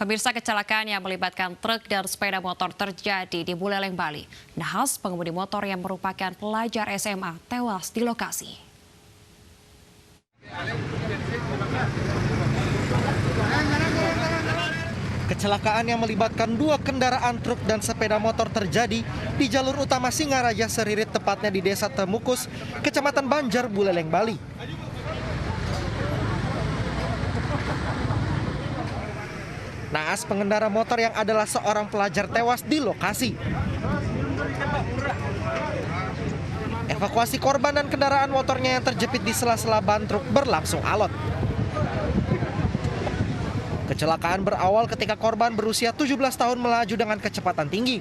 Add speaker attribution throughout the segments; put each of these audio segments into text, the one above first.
Speaker 1: Pemirsa, kecelakaan yang melibatkan truk dan sepeda motor terjadi di Buleleng, Bali. Nahas, pengemudi motor yang merupakan pelajar SMA tewas di lokasi.
Speaker 2: Kecelakaan yang melibatkan dua kendaraan truk dan sepeda motor terjadi di jalur utama Singaraja Seririt, tepatnya di Desa Temukus, Kecamatan Banjar, Buleleng, Bali. Naas, pengendara motor yang adalah seorang pelajar tewas di lokasi. Evakuasi korban dan kendaraan motornya yang terjepit di sela-sela ban truk berlangsung alot. Kecelakaan berawal ketika korban berusia 17 tahun melaju dengan kecepatan tinggi.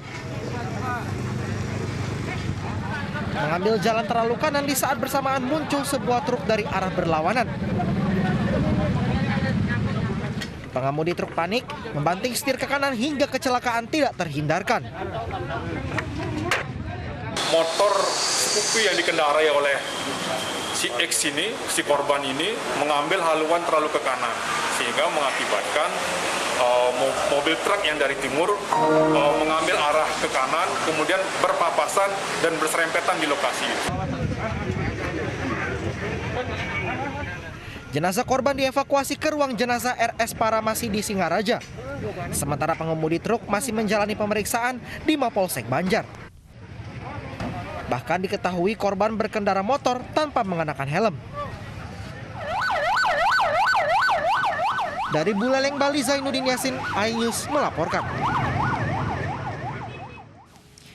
Speaker 2: Mengambil jalan terlalu kanan di saat bersamaan muncul sebuah truk dari arah berlawanan. Pengemudi truk panik, membanting setir ke kanan hingga kecelakaan tidak terhindarkan.
Speaker 3: Motor Scoopy yang dikendarai oleh si X ini, si korban ini, mengambil haluan terlalu ke kanan, sehingga mengakibatkan mobil truk yang dari timur mengambil arah ke kanan, kemudian berpapasan dan berserempetan di lokasi.
Speaker 2: Jenazah korban dievakuasi ke ruang jenazah RS Paramasi di Singaraja. Sementara pengemudi truk masih menjalani pemeriksaan di Mapolsek Banjar. Bahkan diketahui korban berkendara motor tanpa mengenakan helm. Dari Buleleng, Bali, Zainuddin Yasin, iNews melaporkan.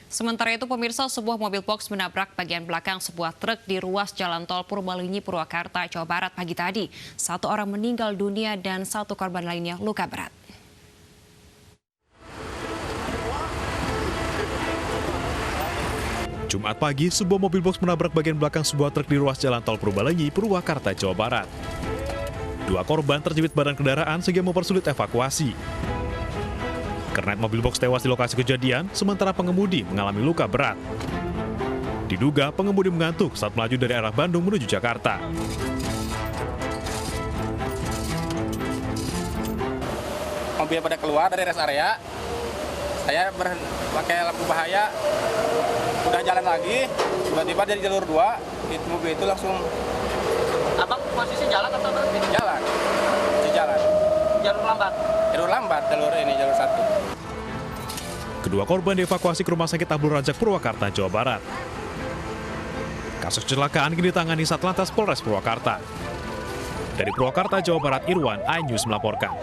Speaker 1: Sementara itu, pemirsa, sebuah mobil box menabrak bagian belakang sebuah truk di ruas Jalan Tol Purbalenyi, Purwakarta, Jawa Barat pagi tadi. 1 orang meninggal dunia dan 1 korban lainnya luka berat.
Speaker 4: Jumat pagi, sebuah mobil box menabrak bagian belakang sebuah truk di ruas Jalan Tol Purbalenyi, Purwakarta, Jawa Barat. 2 korban terjepit badan kendaraan sehingga mempersulit evakuasi. Kernet mobil box tewas di lokasi kejadian, sementara pengemudi mengalami luka berat. Diduga pengemudi mengantuk saat melaju dari arah Bandung menuju Jakarta.
Speaker 5: Mobil pada keluar dari rest area, saya pakai lampu bahaya, udah jalan lagi, tiba-tiba dari jalur 2, mobil itu langsung...
Speaker 6: Abang posisi jalan atau berhenti?
Speaker 5: Jalan, di jalan.
Speaker 6: Jalur lambat?
Speaker 5: Jalur lambat, jalur 1.
Speaker 4: Kedua korban dievakuasi ke Rumah Sakit Abdul Razak, Purwakarta, Jawa Barat. Kasus kecelakaan kini ditangani Satlantas Polres Purwakarta. Dari Purwakarta, Jawa Barat, Irwan, iNews melaporkan.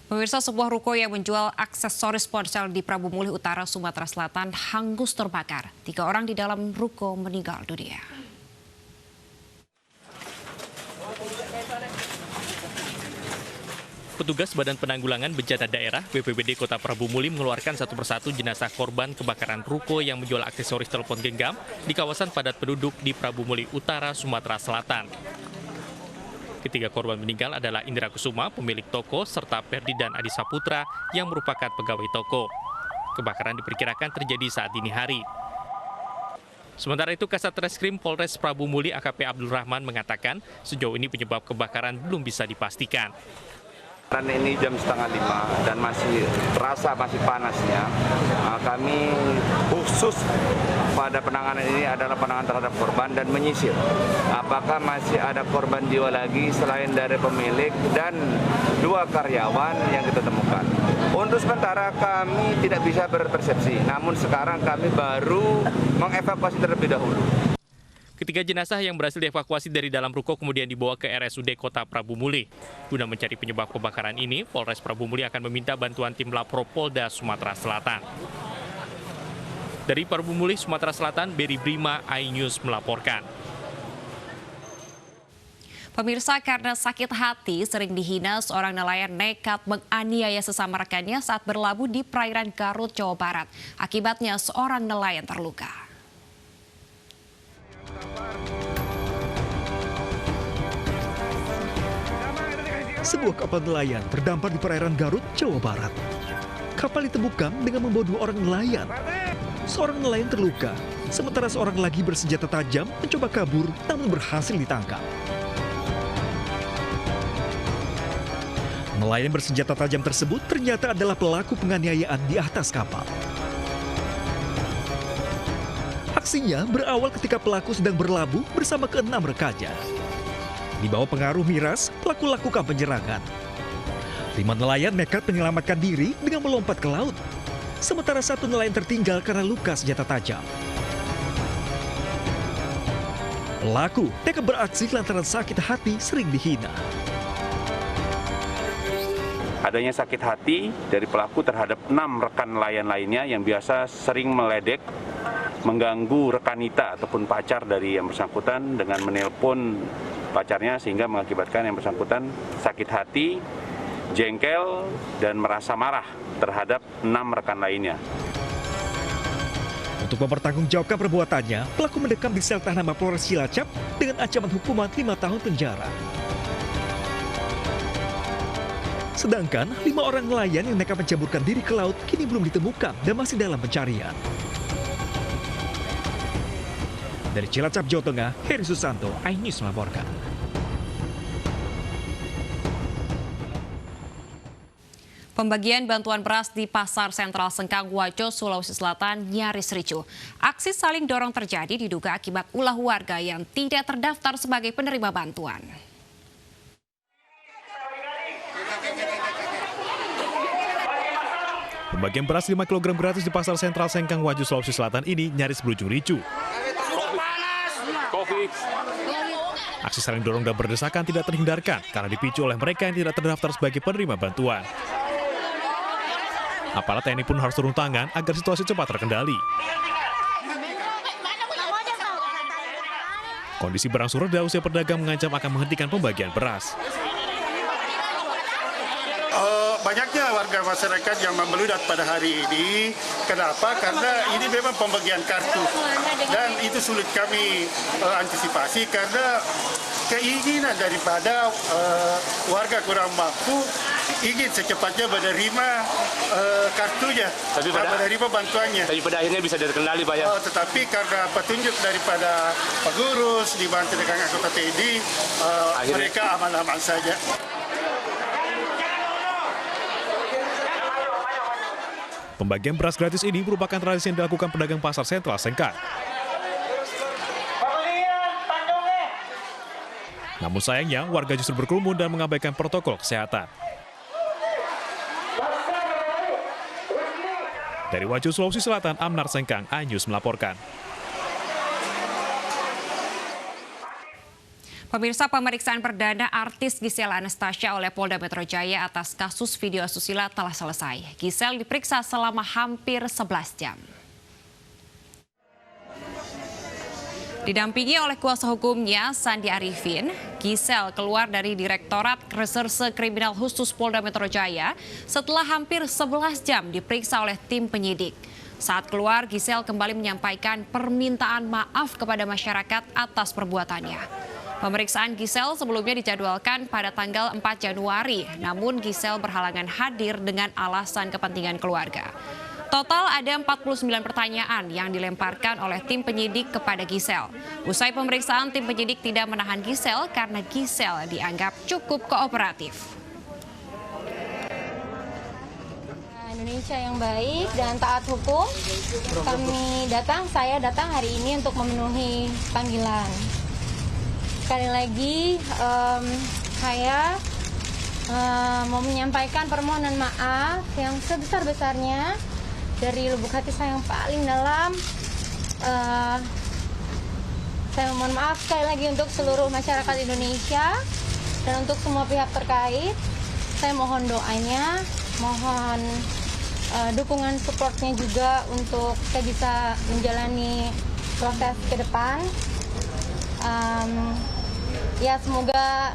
Speaker 1: Pemirsa, sebuah ruko yang menjual aksesoris ponsel di Prabu Mulih Utara, Sumatera Selatan hangus terbakar. 3 orang di dalam ruko meninggal dunia.
Speaker 6: Petugas Badan Penanggulangan Bencana Daerah BPBD Kota Prabu Mulih mengeluarkan satu persatu jenazah korban kebakaran ruko yang menjual aksesoris telepon genggam di kawasan padat penduduk di Prabu Mulih Utara, Sumatera Selatan. Ketiga korban meninggal adalah Indra Kusuma, pemilik toko, serta Perdi dan Adi Saputra yang merupakan pegawai toko. Kebakaran diperkirakan terjadi saat dini hari. Sementara itu, Kasat Reskrim Polres Prabu Mulih AKP Abdul Rahman mengatakan sejauh ini penyebab kebakaran belum bisa dipastikan.
Speaker 7: Ini jam 4:30 dan masih terasa masih panasnya. Kami khusus pada penanganan ini adalah penanganan terhadap korban dan menyisir. Apakah masih ada korban jiwa lagi selain dari pemilik dan 2 karyawan yang kita temukan. Untuk sementara kami tidak bisa berpersepsi, namun sekarang kami baru mengevakuasi terlebih dahulu.
Speaker 6: Ketiga jenazah yang berhasil dievakuasi dari dalam ruko kemudian dibawa ke RSUD Kota Prabu Mulih. Guna mencari penyebab kebakaran ini, Polres Prabu Mulih akan meminta bantuan tim Lapor Polda Sumatera Selatan. Dari Prabu Mulih, Sumatera Selatan, Beri Brima, iNews melaporkan.
Speaker 1: Pemirsa, karena sakit hati sering dihina, seorang nelayan nekat menganiaya sesama rekannya saat berlabuh di perairan Garut, Jawa Barat. Akibatnya seorang nelayan terluka.
Speaker 8: Sebuah kapal nelayan terdampar di perairan Garut, Jawa Barat. Kapal ditemukan dengan membawa 2 orang nelayan. Seorang nelayan terluka, sementara seorang lagi bersenjata tajam mencoba kabur namun berhasil ditangkap. Nelayan bersenjata tajam tersebut ternyata adalah pelaku penganiayaan di atas kapal. Aksinya berawal ketika pelaku sedang berlabuh bersama keenam rekannya. Di bawah pengaruh miras, pelaku lakukan penyerangan. 5 nelayan nekat menyelamatkan diri dengan melompat ke laut. Sementara 1 nelayan tertinggal karena luka senjata tajam. Pelaku nekat beraksi lantaran sakit hati sering dihina.
Speaker 7: Adanya sakit hati dari pelaku terhadap 6 rekan nelayan lainnya yang biasa sering meledek, mengganggu rekanita ataupun pacar dari yang bersangkutan dengan menelpon pacarnya sehingga mengakibatkan yang bersangkutan sakit hati, jengkel, dan merasa marah terhadap 6 rekan lainnya.
Speaker 8: Untuk mempertanggungjawabkan perbuatannya, pelaku mendekam di sel tahanan Mapolres Cilacap dengan ancaman hukuman 5 tahun penjara. Sedangkan 5 orang nelayan yang nekat mencaburkan diri ke laut kini belum ditemukan dan masih dalam pencarian. Dari Cilacap, Jawa Tengah, Heri Susanto, iNews melaporkan.
Speaker 1: Pembagian bantuan beras di Pasar Sentral Sengkang, Wajo, Sulawesi Selatan nyaris ricuh. Aksi saling dorong terjadi diduga akibat ulah warga yang tidak terdaftar sebagai penerima bantuan.
Speaker 4: Pembagian beras 5 kg gratis di Pasar Sentral Sengkang, Wajo, Sulawesi Selatan ini nyaris berujung ricuh. Aksi saling dorong dan berdesakan tidak terhindarkan karena dipicu oleh mereka yang tidak terdaftar sebagai penerima bantuan. Aparat TNI pun harus turun tangan agar situasi cepat terkendali. Kondisi berangsur reda usai pedagang mengancam akan menghentikan pembagian beras.
Speaker 9: Banyaknya warga masyarakat yang membeludak pada hari ini. Kenapa? Karena ini memang pembagian kartu. Dan itu sulit kami antisipasi karena keinginan daripada warga kurang mampu ingin secepatnya menerima kartunya, menerima bantuannya.
Speaker 10: Tapi pada akhirnya bisa terkendali, Pak ya?
Speaker 9: Tetapi karena petunjuk daripada pengurus dibantu dengan anggota TNI, mereka aman-aman saja.
Speaker 4: Pembagian beras gratis ini merupakan tradisi yang dilakukan pedagang Pasar Sentral Sengkang. Namun sayangnya, warga justru berkerumun dan mengabaikan protokol kesehatan. Dari Wajo, Sulawesi Selatan, Amnar Sengkang, iNews melaporkan.
Speaker 1: Pemirsa, pemeriksaan perdana artis Gisel Anastasia oleh Polda Metro Jaya atas kasus video asusila telah selesai. Gisel diperiksa selama hampir 11 jam. Didampingi oleh kuasa hukumnya, Sandi Arifin, Gisel keluar dari Direktorat Reserse Kriminal Khusus Polda Metro Jaya setelah hampir 11 jam diperiksa oleh tim penyidik. Saat keluar, Gisel kembali menyampaikan permintaan maaf kepada masyarakat atas perbuatannya. Pemeriksaan Gisel sebelumnya dijadwalkan pada tanggal 4 Januari, namun Gisel berhalangan hadir dengan alasan kepentingan keluarga. Total ada 49 pertanyaan yang dilemparkan oleh tim penyidik kepada Gisel. Usai pemeriksaan, tim penyidik tidak menahan Gisel karena Gisel dianggap cukup kooperatif.
Speaker 11: Indonesia yang baik dan taat hukum, saya datang hari ini untuk memenuhi panggilan. Sekali lagi, saya mau menyampaikan permohonan maaf yang sebesar-besarnya dari lubuk hati saya yang paling dalam. Saya mohon maaf sekali lagi untuk seluruh masyarakat Indonesia dan untuk semua pihak terkait. Saya mohon doanya, mohon dukungan supportnya juga untuk saya bisa menjalani proses ke depan. Ya, semoga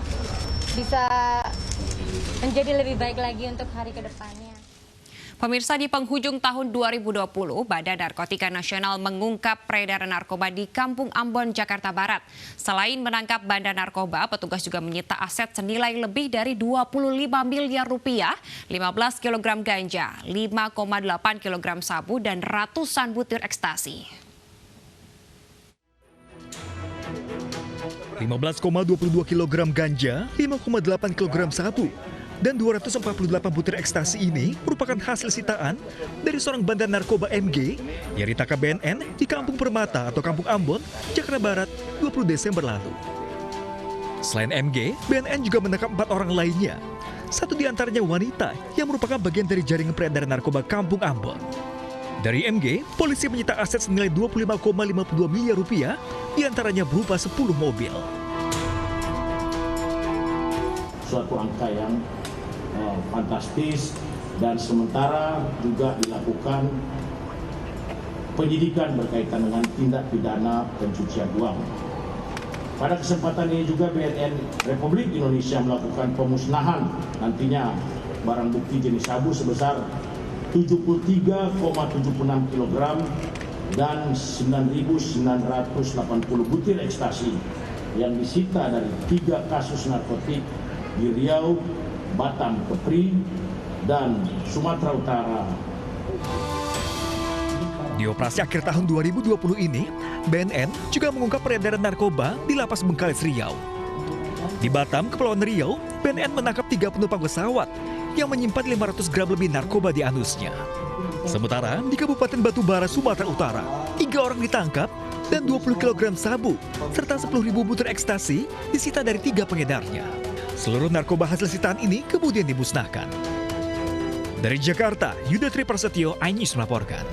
Speaker 11: bisa menjadi lebih baik lagi untuk hari ke depannya.
Speaker 1: Pemirsa, di penghujung tahun 2020, Badan Narkotika Nasional mengungkap peredaran narkoba di Kampung Ambon, Jakarta Barat. Selain menangkap bandar narkoba, petugas juga menyita aset senilai lebih dari 25 miliar rupiah, 15 kg ganja, 5,8 kg sabu, dan ratusan butir ekstasi.
Speaker 8: 15,22 kg ganja, 5,8 kg sabu, dan 248 butir ekstasi ini merupakan hasil sitaan dari seorang bandar narkoba MG yang ditangkap BNN di Kampung Permata atau Kampung Ambon, Jakarta Barat 20 Desember lalu. Selain MG, BNN juga menangkap 4 orang lainnya. Satu di antaranya wanita yang merupakan bagian dari jaringan peredaran narkoba Kampung Ambon. Dari MG, polisi menyita aset senilai 25,52 miliar rupiah, diantaranya berupa 10 mobil.
Speaker 12: Suatu angka yang fantastis, dan sementara juga dilakukan penyidikan berkaitan dengan tindak pidana pencucian uang. Pada kesempatan ini juga BNN Republik Indonesia melakukan pemusnahan nantinya barang bukti jenis sabu sebesar 73,76 kg dan 9.980 butir ekstasi yang disita dari 3 kasus narkotik di Riau, Batam, Kepri, dan Sumatera Utara.
Speaker 8: Di operasi akhir tahun 2020 ini, BNN juga mengungkap peredaran narkoba di Lapas Bengkalis, Riau. Di Batam, Kepulauan Riau, BNN menangkap 3 penumpang pesawat yang menyimpan 500 gram lebih narkoba di anusnya. Sementara di Kabupaten Batubara, Sumatera Utara, 3 orang ditangkap dan 20 kg sabu serta 10.000 butir ekstasi disita dari 3 pengedarnya. Seluruh narkoba hasil sitaan ini kemudian dimusnahkan. Dari Jakarta, Yuda Tri Prasetyo, iNews melaporkan.